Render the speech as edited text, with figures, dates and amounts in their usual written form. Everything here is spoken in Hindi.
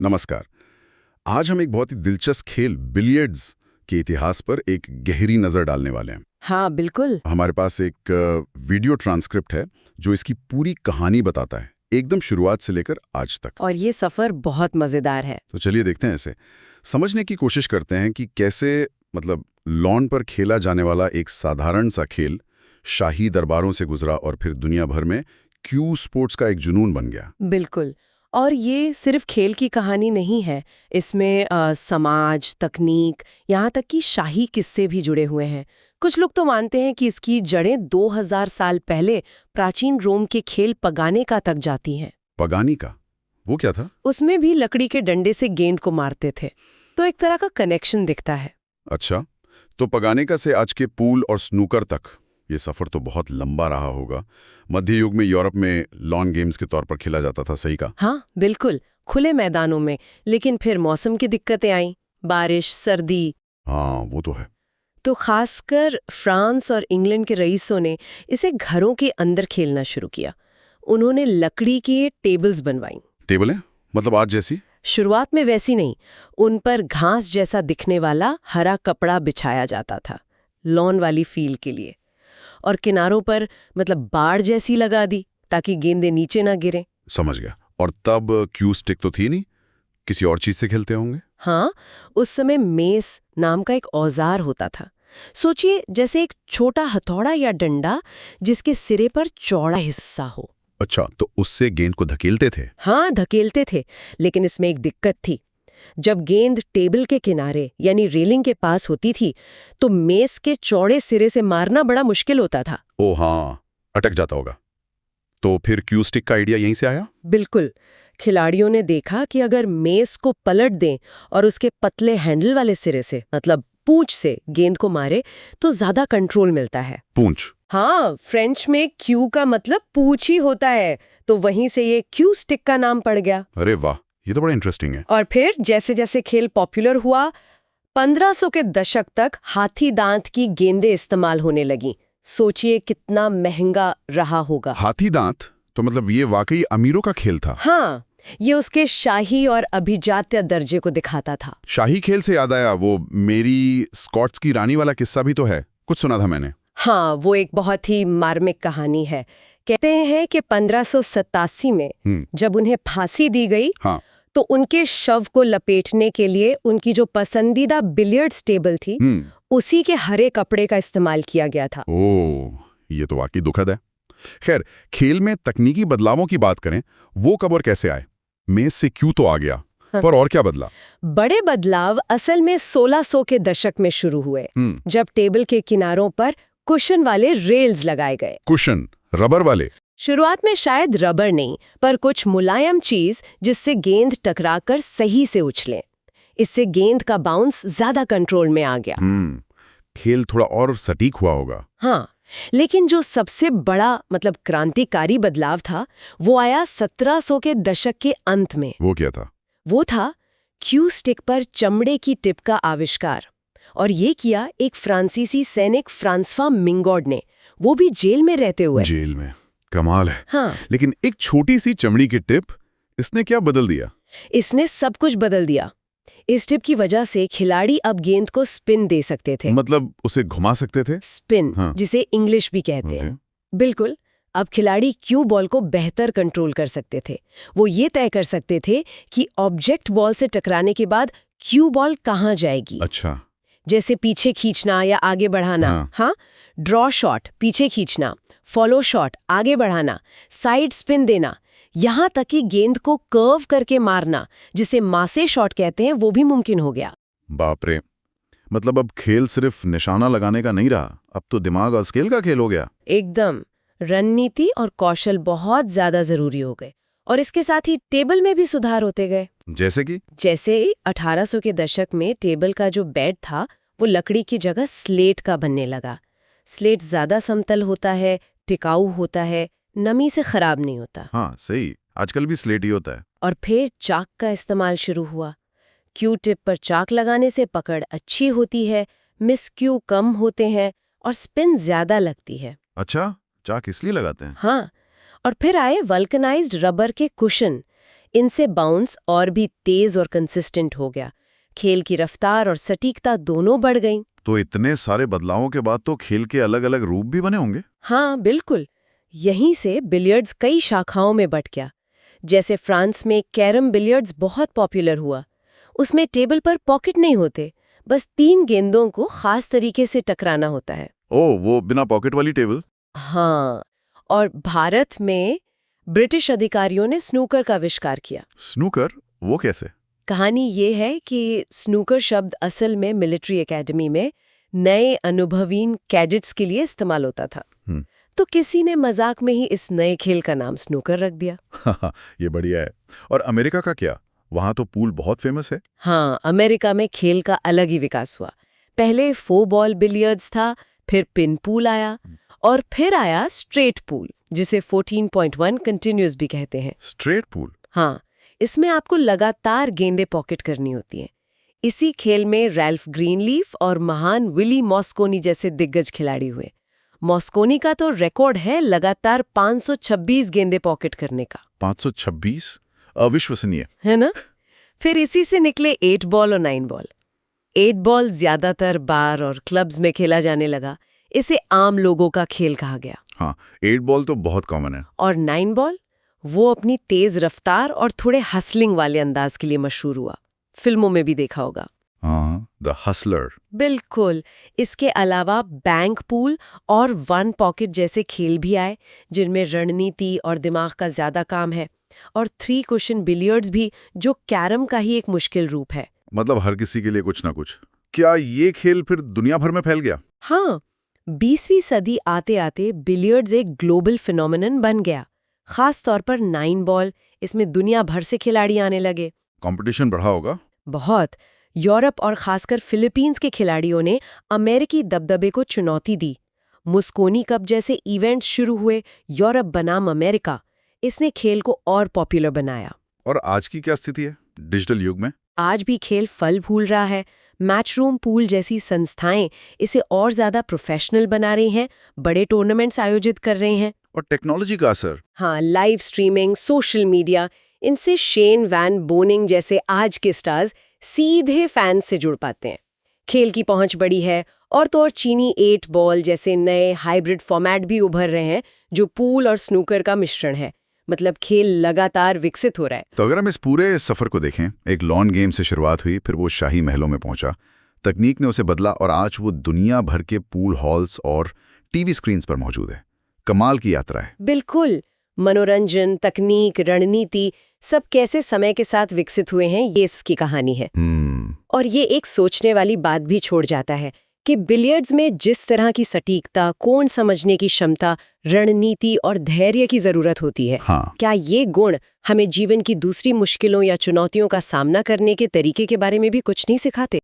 नमस्कार। आज हम एक बहुत ही दिलचस्प खेल बिलियर्ड्स के इतिहास पर एक गहरी नज़र डालने वाले हैं। हाँ बिल्कुल। हमारे पास एक वीडियो ट्रांसक्रिप्ट है जो इसकी पूरी कहानी बताता है, एकदम शुरुआत से लेकर आज तक। और ये सफर बहुत मजेदार है। तो चलिए देखते हैं इसे। समझने की कोशिश करते हैं कि कैसे लॉन पर खेला जाने वाला एक साधारण सा खेल शाही दरबारों से गुजरा और फिर दुनिया भर में क्यू स्पोर्ट्स का एक जुनून बन गया। बिल्कुल। और ये सिर्फ खेल की कहानी नहीं है, इसमें समाज, तकनीक, यहाँ तक कि शाही किस्से भी जुड़े हुए हैं। कुछ लोग तो मानते हैं कि इसकी जड़ें 2000 साल पहले प्राचीन रोम के खेल पगाने तक जाती हैं। पगानी का वो क्या था? उसमें भी लकड़ी के डंडे से गेंद को मारते थे, तो एक तरह का कनेक्शन दिखता है। अच्छा, तो पगानिका से आज के पूल और स्नूकर तक ये सफ़र तो बहुत लंबा रहा होगा। मध्य युग में यूरोप में लॉन गेम्स के तौर पर खेला जाता था, सही का? हाँ बिल्कुल, खुले मैदानों में। लेकिन फिर मौसम की दिक्कतें आईं, बारिश, सर्दी। हाँ वो तो है। तो खासकर फ्रांस और इंग्लैंड के रईसों ने इसे घरों के अंदर खेलना शुरू किया। उन्होंने लकड़ी के टेबल्स बनवाई। टेबल है मतलब आज जैसी? शुरुआत में वैसी नहीं, उन पर घास जैसा दिखने वाला हरा कपड़ा बिछाया जाता था, लॉन वाली फील के लिए। और किनारों पर बाड़ जैसी लगा दी ताकि गेंदें नीचे ना गिरें। समझ गया। और तब क्यू स्टिक तो थी नहीं, किसी और चीज से खेलते होंगे? हाँ, उस समय मेस नाम का एक औजार होता था। सोचिए, जैसे एक छोटा हथौड़ा या डंडा जिसके सिरे पर चौड़ा हिस्सा हो। अच्छा, तो उससे गेंद को धकेलते थे? हाँ, धकेलते थे। लेकिन इसमें एक दिक्कत थी। जब गेंद टेबल के किनारे यानी रेलिंग के पास होती थी तो मेस के चौड़े सिरे से मारना बड़ा मुश्किल होता था। ओ हाँ, अटक जाता होगा। तो फिर क्यू स्टिक का आइडिया यहीं से आया? बिल्कुल। खिलाड़ियों ने देखा कि अगर मेस को पलट दें और उसके पतले हैंडल वाले सिरे से पूंछ से गेंद को मारे तो ज्यादा कंट्रोल मिलता है। पूंछ? हाँ, फ्रेंच में क्यू का मतलब पूंछ ही होता है, तो वहीं से ये क्यू स्टिक का नाम पड़ गया। अरे वाह, ये तो बड़ा इंटरेस्टिंग है। और फिर जैसे जैसे खेल पॉपुलर हुआ, 1500 के दशक तक हाथी दांत की गेंदें इस्तेमाल होने लगी। सोचिए कितना महंगा रहा होगा। हाथी दांत? तो ये वाकई अमीरों का खेल था। हाँ, ये उसके शाही और अभिजात्य दर्जे को दिखाता था। शाही खेल से याद आया, वो मेरी स्कॉट्स की रानी वाला किस्सा भी तो है, कुछ सुना था मैंने। हाँ, वो एक बहुत ही मार्मिक कहानी है। कहते हैं कि 1587 में जब उन्हें फांसी दी गई, हाँ, तो उनके शव को लपेटने के लिए उनकी जो पसंदीदा बिलियर्ड्स टेबल थी, उसी के हरे कपड़े का इस्तेमाल किया गया था। ओह, ये तो वाकई दुखद है। खैर, खेल में तकनीकी बदलावों की बात करें, वो कब और कैसे आए? मेज से क्यू तो आ गया, पर और क्या बदला? बड़े बदलाव असल में 1600 के दशक में शुरू हुए, जब टेबल के किनारों पर कुशन वाले रेल्स लगाए गए। कुशन? रबर वाले? शुरुआत में शायद रबर नहीं, पर कुछ मुलायम चीज जिससे गेंद टकराकर सही से उछले। इससे गेंद का बाउंस ज्यादा कंट्रोल में आ गया। खेल थोड़ा और सटीक हुआ होगा। हाँ, लेकिन जो सबसे बड़ा क्रांतिकारी बदलाव था, वो आया 1700 के दशक के अंत में। वो क्या था? वो था क्यू स्टिक पर चमड़े की टिप का आविष्कार। और ये किया एक फ्रांसीसी सैनिक फ्रांसवा मिंगॉर्ड ने, वो भी जेल में रहते हुए। जेल में? कमाल है। हाँ, लेकिन एक छोटी सी चमड़ी की टिप, इसने क्या बदल दिया? इसने सब कुछ बदल दिया। इस टिप की वजह से खिलाड़ी अब गेंद को स्पिन दे सकते थे। उसे घुमा सकते थे? स्पिन, हाँ। जिसे इंग्लिश भी कहते हैं। बिल्कुल। अब खिलाड़ी क्यू बॉल को बेहतर कंट्रोल कर सकते थे। वो ये तय कर सकते थे कि ऑब्जेक्ट बॉल से टकराने के बाद क्यू बॉल कहाँ जाएगी। अच्छा। जैसे पीछे खींचना या आगे बढ़ाना। हाँ, ड्रॉ शॉट, पीछे खींचना, फॉलो शॉट, आगे बढ़ाना, साइड स्पिन देना, यहाँ तक कि गेंद को कर्व करके मारना, जिसे मासे शॉट कहते हैं, वो भी मुमकिन हो गया। बाप रे, अब खेल सिर्फ निशाना लगाने का नहीं रहा, अब तो दिमाग और स्किल का खेल हो गया। एकदम। रणनीति और कौशल बहुत ज्यादा जरूरी हो गए। और इसके साथ ही टेबल में भी सुधार होते गए। जैसे 1800 के दशक में टेबल का जो बेड था, वो लकड़ी की जगह स्लेट का बनने लगा। स्लेट ज्यादा समतल होता है, टिकाऊ होता है, नमी से खराब नहीं होता। हाँ सही, आजकल भी स्लेट ही होता है। और फिर चाक का इस्तेमाल शुरू हुआ। क्यू टिप पर चाक लगाने से पकड़ अच्छी होती है, मिस क्यू कम होते हैं और स्पिन ज्यादा लगती है। अच्छा, चाक इसलिए लगाते हैं? हाँ, और फिर आए वल्कनाइज्ड रबर के कुशन। इनसे बाउंस और भी तेज और कंसिस्टेंट हो गया। खेल की रफ्तार और सटीकता दोनों बढ़ गईं। तो इतने सारे बदलावों के बाद तो खेल के अलग-अलग रूप भी बने होंगे। हाँ, बिल्कुल। यहीं से बिलियर्ड्स कई शाखाओं में बंट गया। जैसे फ्रांस में कैरम बिलियर्ड्स बहुत पॉपुलर हुआ। उसमें टेबल पर पॉकेट नहीं होते, बस 3 गेंदों को खास तरीके से टकराना होता है। ओह, वो बिना पॉकेट वाली टेबल। हाँ, और भारत में ब्रिटिश अधिकारियों ने स्नूकर का आविष्कार किया। स्नूकर, वो कैसे? कहानी ये है कि स्नूकर शब्द असल में मिलिट्री एकेडमी में नए अनुभवीन कैडेट्स के लिए इस्तेमाल होता था। तो किसी ने मजाक में ही इस नए खेल का नाम स्नूकर रख दिया। ये बढ़िया है। और अमेरिका का क्या? वहां तो पूल बहुत फेमस है। हाँ, अमेरिका में खेल का अलग ही विकास हुआ। पहले 4 बॉल बिलियर्ड्स था, फिर पिन पूल आया, और फिर आया स्ट्रेट पूल, जिसे 14.1 कंटिन्यूस भी कहते हैं। Straight pool? हाँ, इसमें आपको लगातार गेंदें पॉकेट करनी होती हैं। इसी खेल में रैल्फ ग्रीनलीफ और महान विली मॉस्कोनी जैसे दिग्गज खिलाड़ी हुए। मॉस्कोनी का तो रिकॉर्ड है लगातार 526 गेंदें पॉकेट करने का। 526? अविश्वसनीय है ना? फिर इसी से निकले 8 बॉल और 9 बॉल। 8 बॉल ज्यादातर बार और क्लब्स में खेला जाने लगा। इसे आम लोगों का खेल कहा गया। हाँ, 8 बॉल तो बहुत कॉमन है। और 9 बॉल, वो अपनी तेज रफ्तार और थोड़े हसलिंग वाले अंदाज के लिए मशहूर हुआ। फिल्मों में भी देखा होगा। हाँ, द हसलर। बिल्कुल। इसके अलावा बैंक पूल और 1 पॉकेट जैसे खेल भी आए, जिनमें रणनीति और दिमाग का ज्यादा काम है। और 3 कुशन बिलियर्ड्स भी, जो कैरम का ही एक मुश्किल रूप है। मतलब हर किसी के लिए कुछ ना कुछ। क्या ये खेल फिर दुनिया भर में फैल गया? हाँ, 20वीं सदी आते आते बिलियर्ड्स एक ग्लोबल फिनोमिनन बन गया। खास तौर पर 9 बॉल, इसमें दुनिया भर से खिलाड़ी आने लगे। कंपटीशन बढ़ा होगा? बहुत। यूरोप और खासकर फिलीपींस के खिलाड़ियों ने अमेरिकी दबदबे को चुनौती दी। मुस्कोनी कप जैसे इवेंट्स शुरू हुए, यूरोप बनाम अमेरिका। इसने खेल को और पॉपुलर बनाया। और आज की क्या स्थिति है डिजिटल युग में? आज भी खेल फल फूल रहा है। मैचरूम पूल जैसी संस्थाएं इसे और ज्यादा प्रोफेशनल बना रही हैं, बड़े टूर्नामेंट्स आयोजित कर रहे हैं। और टेक्नोलॉजी का असर? हाँ, लाइव स्ट्रीमिंग, सोशल मीडिया, इनसे शेन वैन बोनिंग जैसे आज के स्टार्स सीधे फैंस से जुड़ पाते हैं। खेल की पहुंच बड़ी है, और तो और चीनी 8 बॉल जैसे नए हाइब्रिड फॉर्मेट भी उभर रहे हैं, जो पूल और स्नूकर का मिश्रण है। मतलब खेल लगातार विकसित हो रहा है। तो अगर हम इस पूरे सफर को देखें, एक लॉन गेम से शुरुआत हुई, फिर वो शाही महलों में पहुंचा, तकनीक ने उसे बदला और आज वो दुनिया भर के पूल हॉल्स और टीवी स्क्रीन्स पर मौजूद है। कमाल की यात्रा है। बिल्कुल। मनोरंजन, तकनीक, रणनीति, सब कैसे समय के साथ विकसित हुए हैं, ये इसकी कहानी है। और ये एक सोचने वाली बात भी छोड़ जाता है कि बिलियर्ड्स में जिस तरह की सटीकता, कोण समझने की क्षमता, रणनीति और धैर्य की जरूरत होती है, क्या ये गुण हमें जीवन की दूसरी मुश्किलों या चुनौतियों का सामना करने के तरीके के बारे में भी कुछ नहीं सिखाते?